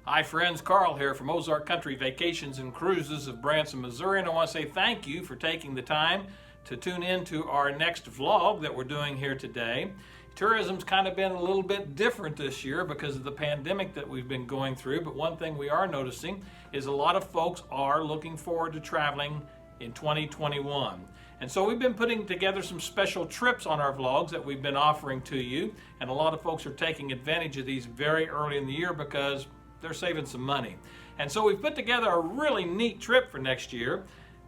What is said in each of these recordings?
Hi friends, Carl here from Ozark Country Vacations and Cruises of Branson, Missouri, and I want to say thank you for taking the time to tune in to our next vlog that we're doing here today. Tourism's kind of been a little bit different this year because of the pandemic that we've been going through, but one thing we are noticing is a lot of folks are looking forward to traveling in 2021. And so we've been putting together some special trips on our vlogs that we've been offering to you, and a lot of folks are taking advantage of these very early in the year because they're saving some money. And so we've put together a really neat trip for next year.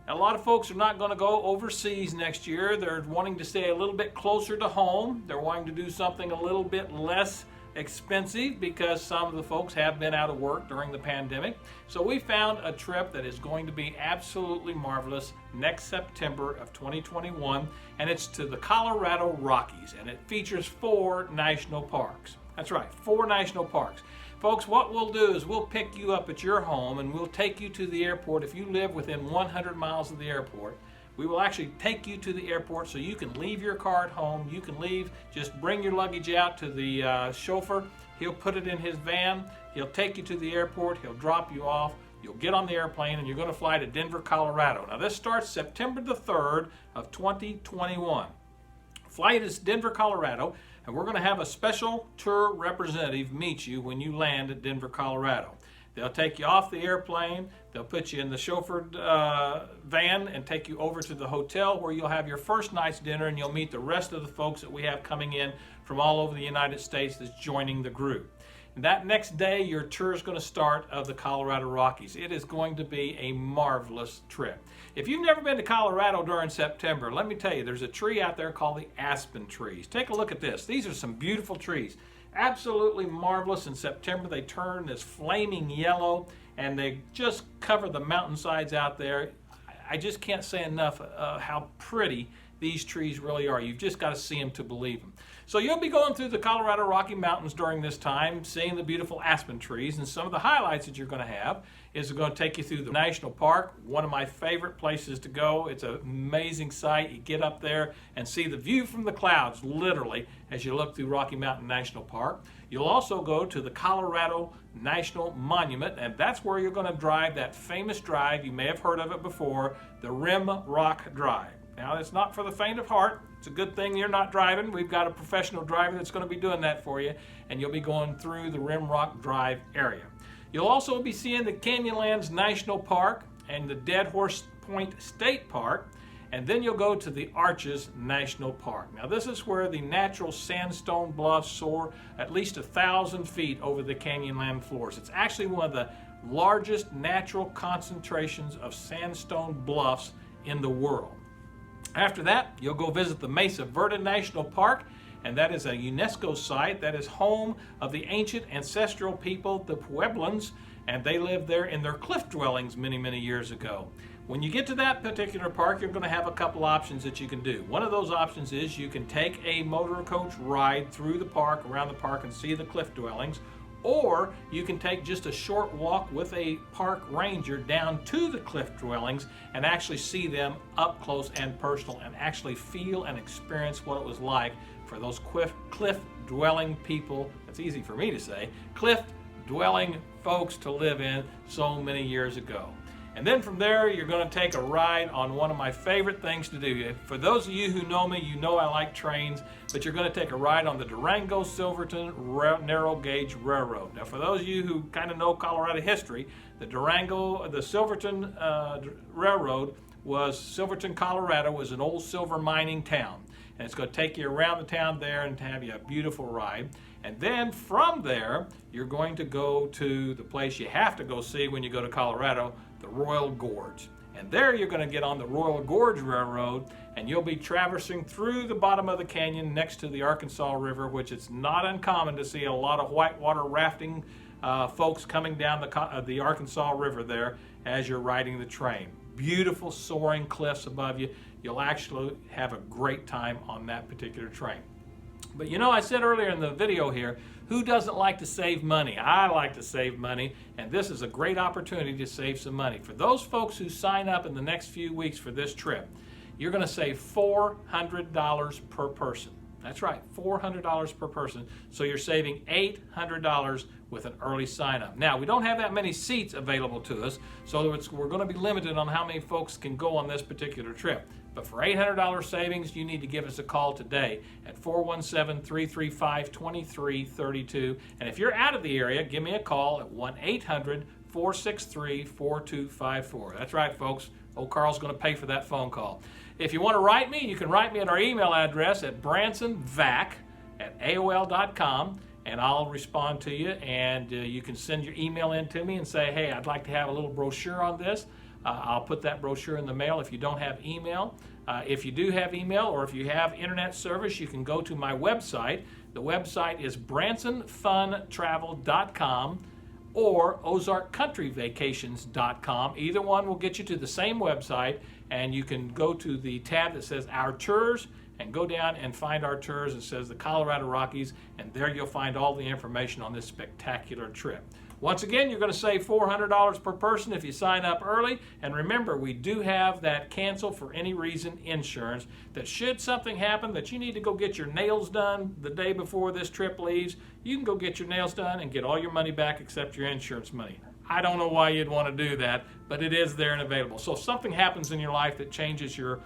A lot of folks are not going to go overseas next year. They're wanting to stay a little bit closer to home. They're wanting to do something a little bit less expensive because some of the folks have been out of work during the pandemic. So we found a trip that is going to be absolutely marvelous next September of 2021, and it's to the Colorado Rockies, and it features 4 national parks. That's right, 4 national parks. Folks, what we'll do is we'll pick you up at your home and we'll take you to the airport. If you live within 100 miles of the airport, we will actually take you to the airport so you can leave your car at home. You can leave, just bring your luggage out to the chauffeur. He'll put it in his van. He'll take you to the airport. He'll drop you off. You'll get on the airplane and you're going to fly to Denver, Colorado. Now this starts September the 3rd of 2021. Flight is Denver, Colorado. And we're going to have a special tour representative meet you when you land at Denver, Colorado. They'll take you off the airplane, they'll put you in the chauffeured van and take you over to the hotel where you'll have your first night's dinner, and you'll meet the rest of the folks that we have coming in from all over the United States that's joining the group. And that next day, your tour is going to start of the Colorado Rockies. It is going to be a marvelous trip. If you've never been to Colorado during September, let me tell you, there's a tree out there called the aspen trees. Take a look at this. These are some beautiful trees. Absolutely marvelous. In September, they turn this flaming yellow, and they just cover the mountainsides out there. I just can't say enough how pretty these trees really are. You've just got to see them to believe them. So you'll be going through the Colorado Rocky Mountains during this time, seeing the beautiful aspen trees, and some of the highlights that you're going to have is going to take you through the National Park, one of my favorite places to go. It's an amazing sight. You get up there and see the view from the clouds, literally, as you look through Rocky Mountain National Park. You'll also go to the Colorado National Monument, and that's where you're going to drive that famous drive. You may have heard of it before, the Rim Rock Drive. Now, it's not for the faint of heart. It's a good thing you're not driving. We've got a professional driver that's going to be doing that for you, and you'll be going through the Rim Rock Drive area. You'll also be seeing the Canyonlands National Park and the Dead Horse Point State Park, and then you'll go to the Arches National Park. Now, this is where the natural sandstone bluffs soar at least 1,000 feet over the Canyonland floors. It's actually one of the largest natural concentrations of sandstone bluffs in the world. After that, you'll go visit the Mesa Verde National Park, and that is a UNESCO site that is home of the ancient ancestral people, the Pueblans, and they lived there in their cliff dwellings many, many years ago. When you get to that particular park, you're going to have a couple options that you can do. One of those options is you can take a motor coach ride through the park, around the park, and see the cliff dwellings, or you can take just a short walk with a park ranger down to the cliff dwellings and actually see them up close and personal and actually feel and experience what it was like for those cliff dwelling people, that's easy for me to say, cliff dwelling folks to live in so many years ago. And then from there, you're going to take a ride on one of my favorite things to do. For those of you who know me, you know I like trains, but you're going to take a ride on the Durango-Silverton Narrow Gauge Railroad. Now, for those of you who kind of know Colorado history, the Silverton Railroad Silverton, Colorado was an old silver mining town. And it's going to take you around the town there and have you a beautiful ride. And then from there, you're going to go to the place you have to go see when you go to Colorado, the Royal Gorge. And there you're going to get on the Royal Gorge Railroad, and you'll be traversing through the bottom of the canyon next to the Arkansas River, which it's not uncommon to see a lot of whitewater rafting folks coming down the Arkansas River there as you're riding the train. Beautiful soaring cliffs above you. You'll actually have a great time on that particular train. But you know, I said earlier in the video here, who doesn't like to save money? I like to save money, and this is a great opportunity to save some money. For those folks who sign up in the next few weeks for this trip, you're going to save $400 per person. That's right, $400 per person. So you're saving $800 with an early sign up. Now, we don't have that many seats available to us, so we're going to be limited on how many folks can go on this particular trip. But for $800 savings, you need to give us a call today at 417-335-2332. And if you're out of the area, give me a call at 1-800-463-4254. That's right, folks. Old Carl's going to pay for that phone call. If you want to write me, you can write me at our email address at bransonvac@aol.com, and I'll respond to you. And you can send your email in to me and say, hey, I'd like to have a little brochure on this. I'll put that brochure in the mail if you don't have email. If you do have email, or if you have internet service, you can go to my website. The website is bransonfuntravel.com or ozarkcountryvacations.com. Either one will get you to the same website, and you can go to the tab that says Our Tours and go down and find our tours. It says the Colorado Rockies, and there you'll find all the information on this spectacular trip. Once again, you're going to save $400 per person if you sign up early. And remember, we do have that cancel for any reason insurance, that should something happen that you need to go get your nails done the day before this trip leaves, you can go get your nails done and get all your money back except your insurance money. I don't know why you'd want to do that, but it is there and available. So if something happens in your life that changes your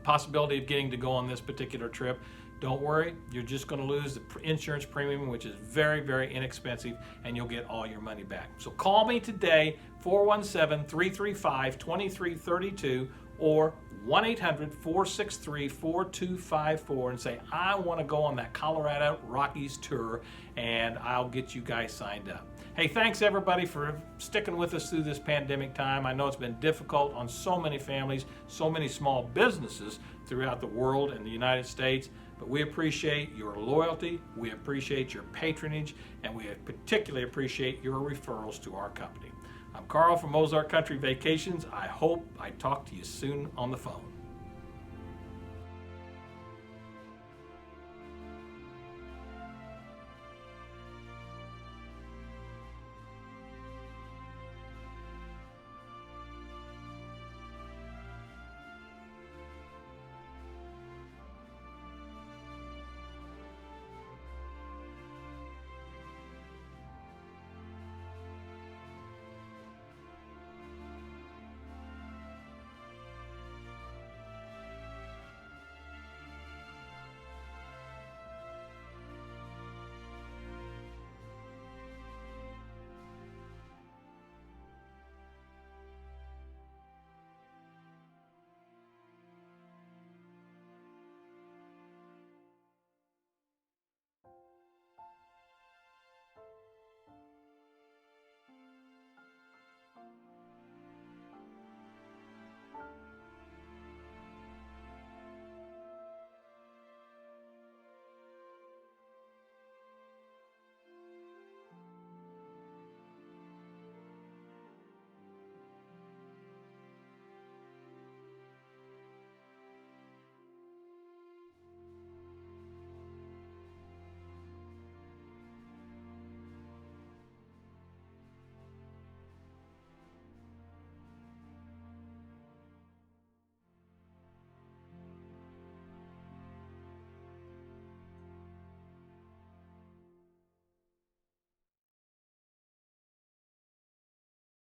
possibility of getting to go on this particular trip, don't worry, you're just going to lose the insurance premium, which is very, very inexpensive, and you'll get all your money back. So call me today, 417-335-2332 or 1-800-463-4254, and say, I want to go on that Colorado Rockies tour, and I'll get you guys signed up. Hey, thanks everybody for sticking with us through this pandemic time. I know it's been difficult on so many families, so many small businesses throughout the world and the United States, but we appreciate your loyalty, we appreciate your patronage, and we particularly appreciate your referrals to our company. I'm Carl from Ozark Country Vacations. I hope I talk to you soon on the phone.